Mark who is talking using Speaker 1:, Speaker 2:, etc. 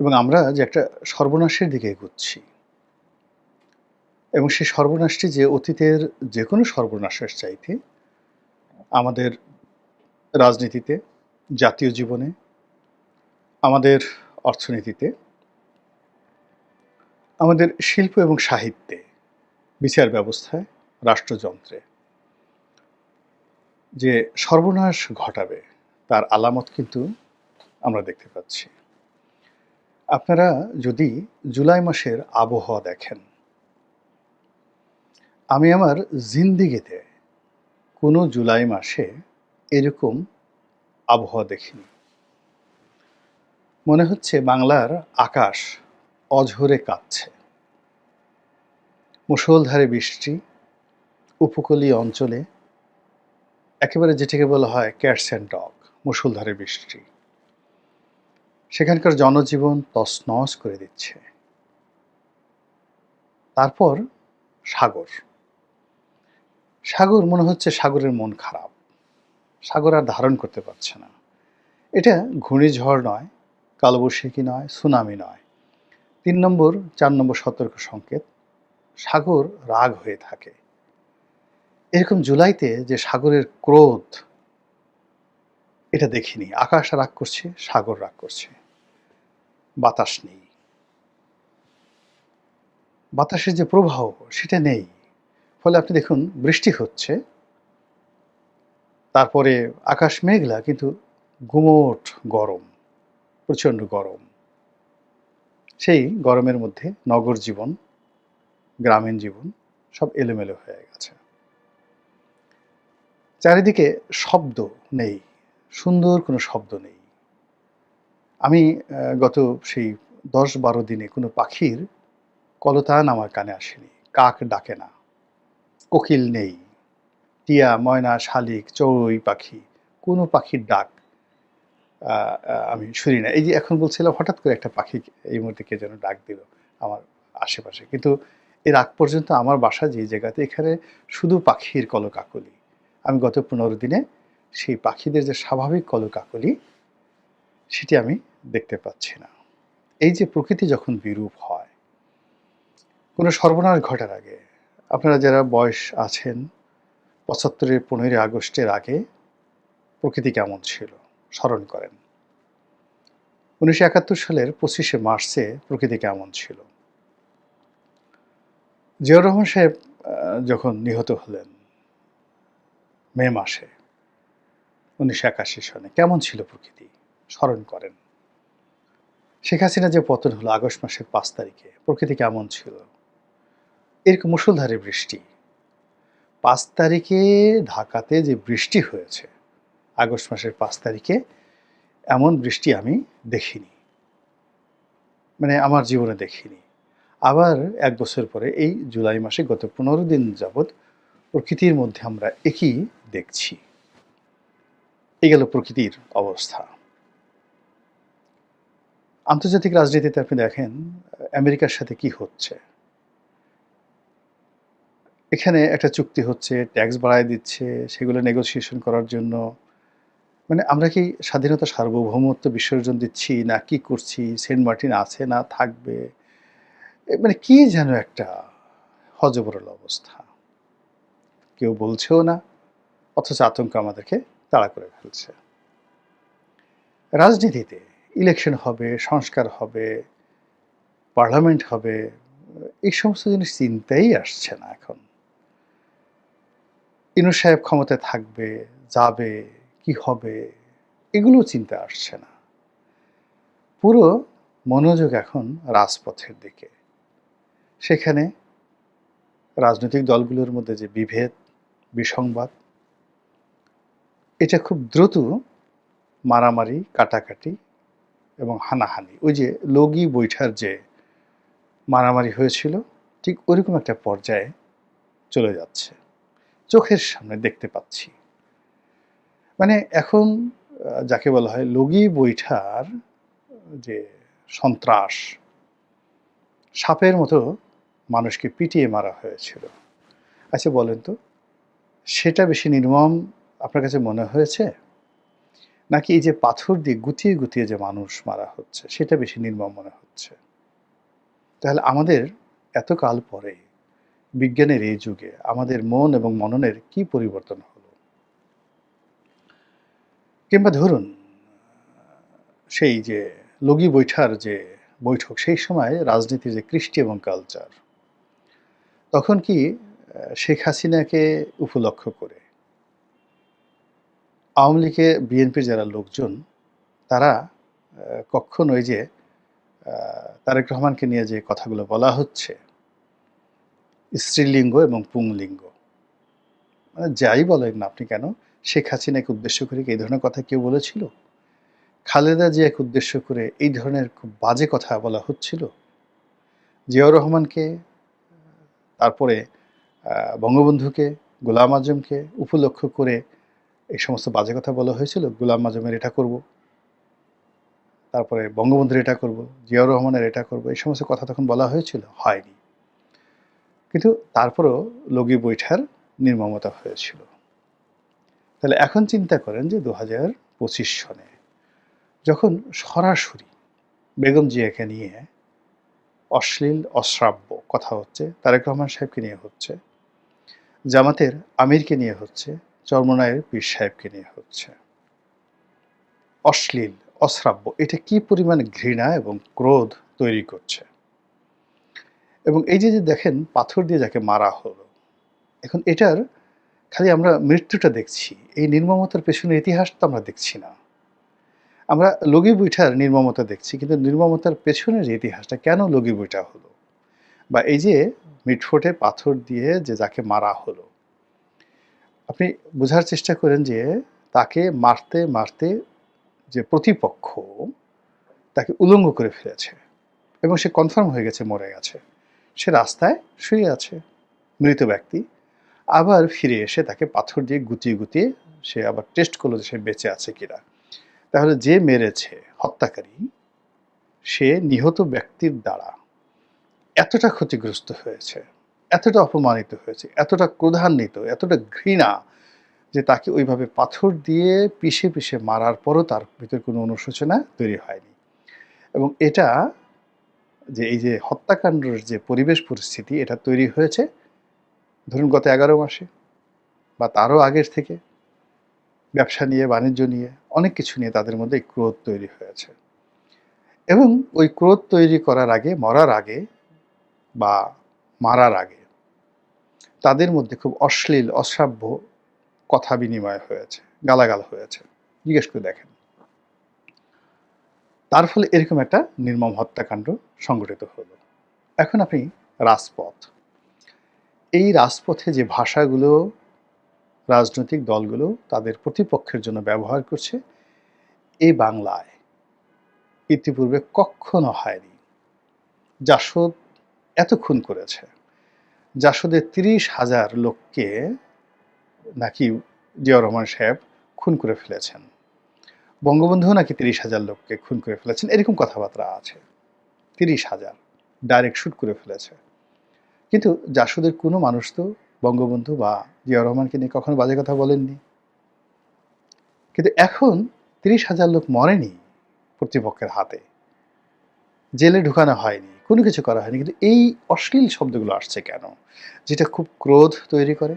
Speaker 1: এবং আমরা যে একটা সর্বনাশের দিকে এগুচ্ছি এবং সেই সর্বনাশটি যে অতীতের যেকোনো সর্বনাশের চাইতে আমাদের রাজনীতিতে, জাতীয় জীবনে, আমাদের অর্থনীতিতে, আমাদের শিল্প এবং সাহিত্যে, বিচার ব্যবস্থায়, রাষ্ট্রযন্ত্রে যে সর্বনাশ ঘটাবে তার আলামত কিন্তু আমরা দেখতে পাচ্ছি। আপনারা যদি জুলাই মাসের আবহাওয়া দেখেন, আমি আমার জিন্দেগিতে কোনো জুলাই মাসে এরকম আবহাওয়া দেখিনি। মনে হচ্ছে বাংলার আকাশ অঝরে কাঁপছে। মুষলধারে বৃষ্টি, উপকূলীয় অঞ্চলে একেবারে যেটাকে বলা হয় ক্যাটস অ্যান্ড ডগ, মুষলধারে বৃষ্টি। সেখানকার জনজীবন তছনছ করে দিচ্ছে। তারপর সাগর। সাগর মনে হচ্ছে সাগরের মন খারাপ। সাগর আর ধারণ করতে পারছে না। এটা ঘূর্ণিঝড় নয়, কালবৈশাখী নয়, সুনামি নয়। ৩ নম্বর, ৪ নম্বর সতর্ক সংকেত। সাগর রাগ হয়ে থাকে। এরকম জুলাইতে যে সাগরের ক্রোধ, এটা দেখিনি। আকাশ রাগ করছে, সাগর রাগ করছে। বাতাস নেই। বাতাসের যে প্রবাহ সেটা নেই। ফলে আপনি দেখুন বৃষ্টি হচ্ছে, তারপরে আকাশ মেঘলা কিন্তু গুমোট গরম, প্রচণ্ড গরম। সেই গরমের মধ্যে নগর জীবন, গ্রামীণ জীবন সব এলোমেলো হয়ে গেছে। চারিদিকে শব্দ নেই, সুন্দর কোনো শব্দ নেই। আমি গত সেই ১০-১২ দিনে কোনো পাখির কলতান আমার কানে আসেনি। কাক ডাকে না, কোকিল নেই, টিয়া, ময়না, শালিক, চড়ুই পাখি, কোনো পাখির ডাক আমি শুনি না। এই যে এখন বলছিলাম হঠাৎ করে একটা পাখি এই মুহূর্তে কে যেন ডাক দিল আমার আশেপাশে। কিন্তু এর আগ পর্যন্ত আমার বাসা যে জায়গাতে, এখানে শুধু পাখির কলকাকলি। আমি গত ১৫ দিনে সেই পাখিদের যে স্বাভাবিক কলকাকলি সেটি আমি দেখতে পাচ্ছি না। এই যে প্রকৃতি যখন বিরূপ হয়, কোনো সর্বনাশ ঘটার আগে, আপনারা যারা বয়স আছেন ৭৫-এর ১৫ই আগস্টের আগে প্রকৃতি কেমন ছিল স্মরণ করেন। ১৯৭১ সালের ২৫শে মার্চে প্রকৃতি কেমন ছিল। জিয়াউর রহমান সাহেব যখন নিহত হলেন মে মাসে ১৯৮১ সনে, কেমন ছিল প্রকৃতি স্মরণ করেন। শেখ হাসিনা যে পতন হলো আগস্ট মাসের ৫ তারিখে, প্রকৃতি কেমন ছিল। এরকম মুষলধারে বৃষ্টি ৫ তারিখে ঢাকাতে যে বৃষ্টি হয়েছে, আগস্ট মাসের ৫ তারিখে এমন বৃষ্টি আমি দেখিনি, মানে আমার জীবনে দেখিনি। আবার ১ বছর পরে এই জুলাই মাসে গত ১৫ দিন যাবৎ প্রকৃতির মধ্যে আমরা একই দেখছি। এই গেল প্রকৃতির অবস্থা। আন্তর্জাতিক রাজনীতিতে আপনি দেখেন আমেরিকার সাথে কি হচ্ছে। এখানে একটা চুক্তি হচ্ছে, ট্যাক্স বাড়ায় দিচ্ছে, সেগুলো নেগোসিয়েশন করার জন্য। মানে আমরা কি স্বাধীনতা, সার্বভৌমত্ব বিসর্জন দিচ্ছি না কি করছি? সেন্ট মার্টিন আছে না থাকবে? মানে কি যেন একটা হযবরল অবস্থা। কেউ বলছেও না, অথচ আতঙ্ক আমাদেরকে তাড়া করে ফেলছে। রাজনীতিতে ইলেকশন হবে, সংস্কার হবে, পার্লামেন্ট হবে, এই সমস্ত জিনিস চিন্তাই আসছে না এখন। ইউনূস সাহেব ক্ষমতায় থাকবে, যাবে, কি হবে, এগুলোও চিন্তা আসছে না। পুরো মনোযোগ এখন রাজপথের দিকে। সেখানে রাজনৈতিক দলগুলোর মধ্যে যে বিভেদ, বিসংবাদ, এটা খুব দ্রুত মারামারি, কাটাকাটি এবং হানাহানি, ওই যে লগি বৈঠার যে মারামারি হয়েছিল, ঠিক ওইরকম একটা পর্যায়ে চলে যাচ্ছে। চোখের সামনে দেখতে পাচ্ছি। মানে এখন যাকে বলা হয় লগি বৈঠার যে সন্ত্রাস, সাপের মতো মানুষকে পিটিয়ে মারা হয়েছিল। আচ্ছা বলেন তো, সেটা বেশি নির্মম আপনার কাছে মনে হয়েছে? নাকি এই যে পাথর দিয়ে গুতিয়ে গুতিয়ে যে মানুষ মারা হচ্ছে সেটা বেশি নির্মম মনে হচ্ছে? তাহলে আমাদের এতকাল পরে বিজ্ঞানের এই যুগে আমাদের মন এবং মননের কি পরিবর্তন হলো? কিংবা ধরুন সেই যে লগি বৈঠার যে বৈঠক, সেই সময় রাজনীতির যে কৃষ্টি এবং কালচার, তখন কি শেখ হাসিনাকে উপলক্ষ করে আওয়ামী লীগে বিএনপির যারা লোকজন তারা কখনো ওই যে তারেক রহমানকে নিয়ে যে কথাগুলো বলা হচ্ছে, স্ত্রীলিঙ্গ এবং পুংলিঙ্গ, মানে যাই বলেন না আপনি কেন, শেখ হাসিনাকে উদ্দেশ্য করে কি এই ধরনের কথা কেউ বলেছিল? খালেদা জিয়াকে উদ্দেশ্য করে এই ধরনের খুব বাজে কথা বলা হচ্ছিল? জিয়াউর রহমানকে, তারপরে বঙ্গবন্ধুকে, গোলাম আজমকে উপলক্ষ করে এই সমস্ত বাজে কথা বলা হয়েছিল? গোলাম আজমের এটা করব, তারপরে বঙ্গবন্ধুর এটা করব, জিয়াউর রহমানের এটা করব, এই সমস্ত কথা তখন বলা হয়েছিল? হয়নি। কিন্তু তারপরেও লগি বৈঠার নির্মমতা হয়েছিল। তাহলে এখন চিন্তা করেন যে ২০২৫ সনে যখন সরাসরি বেগম জিয়াকে নিয়ে অশ্লীল অশ্রাব্য কথা হচ্ছে, তারেক রহমান সাহেবকে নিয়ে হচ্ছে, জামাতের আমিরকে নিয়ে হচ্ছে, চরমোনাইয়ের পীর সাহেবকে নিয়ে হচ্ছে, অশ্লীল অশ্রাব্য, এটা কি পরিমাণ ঘৃণা এবং ক্রোধ তৈরি করছে। এবং এই যে দেখেন পাথর দিয়ে যাকে মারা হলো, এখন এটার খালি আমরা মৃত্যুটা দেখছি, এই নির্মমতার পেছনের ইতিহাস তো আমরা দেখছি না। আমরা লগি বৈঠার নির্মমতা দেখছি, কিন্তু নির্মমতার পেছনের যে ইতিহাসটা, কেন লগি বৈঠা হলো, বা এই যে মিটফোটে পাথর দিয়ে যে যাকে মারা হলো, আপনি বোঝার চেষ্টা করেন যে তাকে মারতে মারতে যে প্রতিপক্ষ তাকে উলঙ্গ করে ফেলেছে এবং সে কনফার্ম হয়ে গেছে মরে গেছে। সে রাস্তায় শুয়ে আছে, মৃত ব্যক্তি। আবার ফিরে এসে তাকে পাথর দিয়ে গুতিয়ে গুতিয়ে সে আবার টেস্ট করলো যে সে বেঁচে আছে কিনা। তাহলে যে মেরেছে, হত্যাকারী, সে নিহত ব্যক্তির দ্বারা এতটা ক্ষতিগ্রস্ত হয়েছে, এতটা অপমানিত হয়েছে, এতটা ক্রোধান্বিত, এতটা ঘৃণা, যে তাকে ওইভাবে পাথর দিয়ে পিষে পিষে মারার পরও তার ভিতরে কোনো অনুশোচনা তৈরি হয়নি। এবং এটা যে এই যে হত্যাকাণ্ডের যে পরিবেশ পরিস্থিতি, এটা তৈরি হয়েছে ধরুন গত ১১ মাসে বা তারও আগের থেকে। ব্যবসা নিয়ে, বাণিজ্য নিয়ে, অনেক কিছু নিয়ে তাদের মধ্যে এই ক্রোধ তৈরি হয়েছে। এবং ওই ক্রোধ তৈরি করার আগে, মরার আগে বা মারার আগে তাদের মধ্যে খুব অশ্লীল অশ্রাব্য কথা বিনিময় হয়েছে, গালাগাল হয়েছে। জিজ্ঞেস করে দেখেন। তার ফলে এরকম একটা নির্মম হত্যাকাণ্ড সংঘটিত হলো। এখন আপনি রাজপথ, এই রাজপথে যে ভাষাগুলো রাজনৈতিক দলগুলো তাদের প্রতিপক্ষের জন্য ব্যবহার করছে, এই বাংলায় ইতিপূর্বে কখনো হয়নি। জাসদ এত খুন করেছে, জাসদের ৩০,০০০ লোককে নাকি জিয়াউর রহমান সাহেব খুন করে ফেলেছেন, বঙ্গবন্ধুও নাকি ৩০,০০০ লোককে খুন করে ফেলেছেন, এরকম কথাবার্তা আছে। ৩০,০০০ ডাইরেক্ট শুট করে ফেলেছে। কিন্তু জাসদের কোনো মানুষ তো বঙ্গবন্ধু বা জিয়াউর রহমানকে নিয়ে কখনো বাজে কথা বলেননি। কিন্তু এখন ৩০,০০০ লোক মরেনি প্রতিপক্ষের হাতে, জেলে ঢুকানো হয়নি, কোনো কিছু করা হয়নি, কিন্তু এই অশ্লীল শব্দগুলো আসছে কেন? যেটা খুব ক্রোধ তৈরি করে,